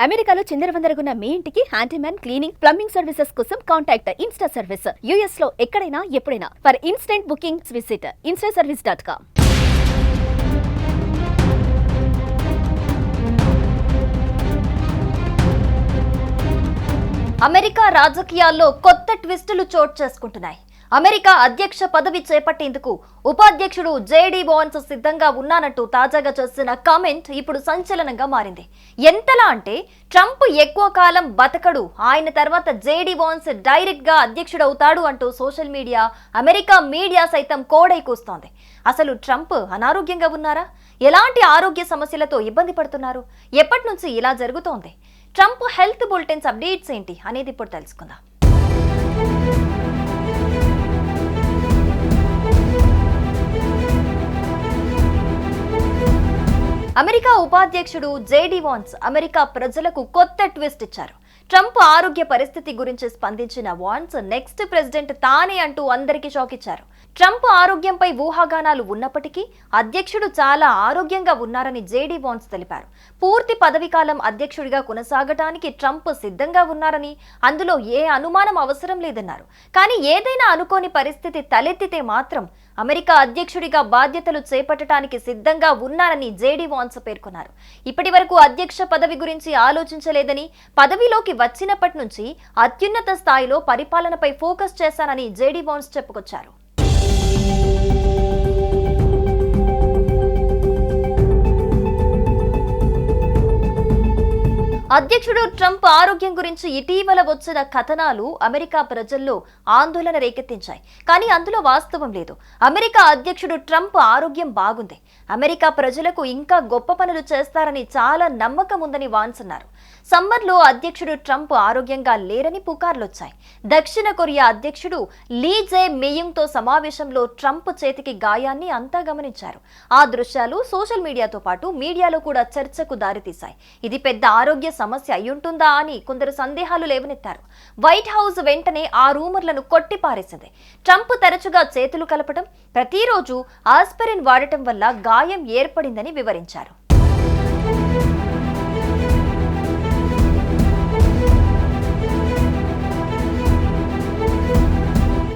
అమెరికాలో చిందరవందరగున్న మీ ఇంటికి handyman, cleaning, plumbing services కోసం కాంటాక్ట్ ఇన్స్టా సర్వీస్. యూఎస్ లో ఎక్కడైనా ఎప్పుడైనా. For instant bookings visit instaservice.com. America రాజకీయాల్లో కొత్త ట్విస్టులు చోటు చేసుకుంటున్నాయి. అమెరికా అధ్యక్ష పదవి చేపట్టేందుకు ఉపాధ్యక్షుడు జేడీ వాన్స్ సిద్ధంగా ఉన్నానంటూ తాజాగా చేసిన కామెంట్ ఇప్పుడు సంచలనంగా మారింది. ఎంతలా అంటే ట్రంప్ ఎక్కువ కాలం బతకడు, ఆయన తర్వాత జేడీ వాన్స్ డైరెక్ట్ గా అధ్యక్షుడవుతాడు అంటూ సోషల్ మీడియా, అమెరికా మీడియా సైతం కోడై కూస్తోంది. అసలు ట్రంప్ అనారోగ్యంగా ఉన్నారా? ఎలాంటి ఆరోగ్య సమస్యలతో ఇబ్బంది పడుతున్నారు? ఎప్పటి నుంచి ఇలా జరుగుతోంది? ట్రంప్ హెల్త్ బులెటిన్స్ అప్డేట్స్ ఏంటి అనేది ఇప్పుడు తెలుసుకుందాం. అమెరికా ఉపాధ్యక్షుడు జేడీ వాన్స్ అమెరికా ప్రజలకు కొత్త ట్విస్ట్ ఇచ్చారు. ట్రంప్ ఆరోగ్య పరిస్థితి గురించి స్పందించిన వాన్స్ నెక్స్ట్ ప్రెసిడెంట్ తానే అంటూ అందరికీ షాక్ ఇచ్చారు. ట్రంప్ ఆరోగ్యంపై ఊహాగానాలు ఉన్నప్పటికీ అధ్యక్షుడు చాలా ఆరోగ్యంగా ఉన్నారని జేడీ వాన్స్ తెలిపారు. పూర్తి పదవీకాలం అధ్యక్షుడిగా కొనసాగటానికి ట్రంప్ సిద్ధంగా ఉన్నారని, అందులో ఏ అనుమానం అవసరం లేదన్నారు. కానీ ఏదైనా అనుకోని పరిస్థితి తలెత్తితే మాత్రం అమెరికా అధ్యక్షుడిగా బాధ్యతలు చేపట్టడానికి సిద్ధంగా ఉన్నారని జేడీ వాన్స్ పేర్కొన్నారు. ఇప్పటి వరకు అధ్యక్ష పదవి గురించి ఆలోచించలేదని, పదవిలోకి వచ్చినప్పటి నుంచి అత్యున్నత స్థాయిలో పరిపాలనపై ఫోకస్ చేశానని జేడీ వాన్స్ చెప్పుకొచ్చారు. అధ్యక్షుడు ట్రంప్ ఆరోగ్యం గురించి ఇటీవల వచ్చిన కథనాలు అమెరికా ప్రజల్లో ఆందోళన రేకెత్తించాయి. కానీ అందులో వాస్తవం లేదు. అమెరికా అధ్యక్షుడు ట్రంప్ ఆరోగ్యం బాగుంది. అమెరికా ప్రజలకు ఇంకా గొప్ప పనులు చేస్తారని చాలా నమ్మకం ఉందని వాన్స్ అన్నారు. సమ్మర్లో అధ్యక్షుడు ట్రంప్ ఆరోగ్యంగా లేరని పుకార్లొచ్చాయి. దక్షిణ కొరియా అధ్యక్షుడు లీ జే మియుంగ్ తో సమావేశంలో ట్రంప్ చేతికి గాయాన్ని అంతా గమనించారు. ఆ దృశ్యాలు సోషల్ మీడియాతో పాటు మీడియాలో కూడా చర్చకు దారితీశాయి. ఇది పెద్ద ఆరోగ్య సమస్య అయ్యుంటుందా అని కొందరు సందేహాలు లేవనెత్తారు. వైట్ హౌస్ వెంటనే ఆ రూమర్లను కొట్టిపారేసింది. ట్రంప్ తరచుగా చేతులు కలపడం, ప్రతిరోజు ఆస్పిరిన్ వాడటం వల్ల గాయం ఏర్పడిందని వివరించారు.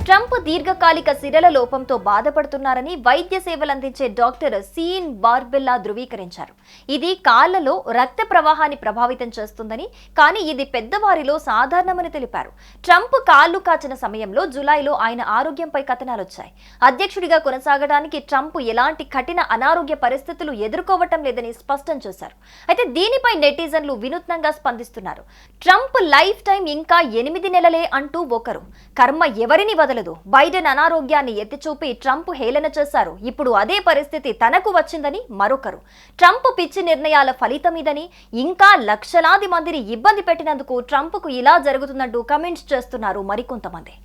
ట్రంప్ దీర్ఘకాలిక సిరల లోపంతో బాధపడుతున్నారని వైద్య సేవలందించే డాక్టర్ సీన్ బార్బెల్లా ధృవీకరించారు. ఇది కాళ్లలో రక్త ప్రవాహాన్ని ప్రభావితం చేస్తుందని, కానీ ఇది పెద్దవారిలో సాధారణమని తెలిపారు. ట్రంప్ కాళ్లు కాచిన సమయంలో జులైలో ఆయన ఆరోగ్యంపై కథనాలొచ్చాయి. అధ్యక్షుడిగా కొనసాగడానికి ట్రంప్ ఎలాంటి కఠిన అనారోగ్య పరిస్థితులు ఎదుర్కోవటం లేదని స్పష్టం చేశారు. అయితే దీనిపై నెటిజన్లు వినూత్నంగా స్పందిస్తున్నారు. ట్రంప్ లైఫ్ టైం ఇంకా 8 నెలలే అంటూ ఒకరు, కర్మ ఎవరిని వదలదు, బైడెన్ అనారోగ్యాన్ని ఎత్తిచూపి ట్రంప్ హేళన చేశారు, ఇప్పుడు అదే పరిస్థితి తనకు వచ్చిందని మరొకరు, ట్రంప్ పిచ్చి నిర్ణయాల ఫలితమిదని, ఇంకా లక్షలాది మందిని ఇబ్బంది పెట్టినందుకు ట్రంప్కు ఇలా జరుగుతుందంటూ కమెంట్స్ చేస్తున్నారు మరికొంతమంది.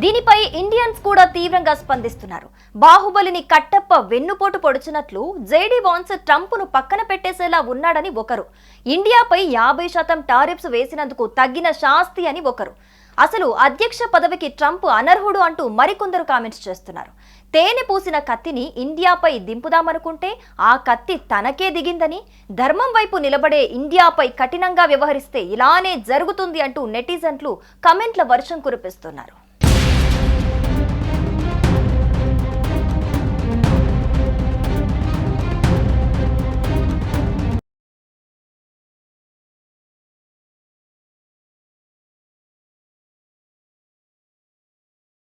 దీనిపై ఇండియన్స్ కూడా తీవ్రంగా స్పందిస్తున్నారు. బాహుబలిని కట్టప్ప వెన్నుపోటు పొడిచినట్లు జేడీ వాన్స్ ట్రంప్ను పక్కన పెట్టేసేలా ఉన్నాడని ఒకరు, ఇండియాపై 50% టారిఫ్స్ వేసినందుకు తగ్గిన శాస్తి అని ఒకరు, అసలు అధ్యక్ష పదవికి ట్రంప్ అనర్హుడు అంటూ మరికొందరు కామెంట్స్ చేస్తున్నారు. తేనె పూసిన కత్తిని ఇండియాపై దింపుదామనుకుంటే ఆ కత్తి తనకే దిగిందని, ధర్మం వైపు నిలబడే ఇండియాపై కఠినంగా వ్యవహరిస్తే ఇలానే జరుగుతుంది అంటూ నెటిజన్లు కమెంట్ల వర్షం కురిపిస్తున్నారు.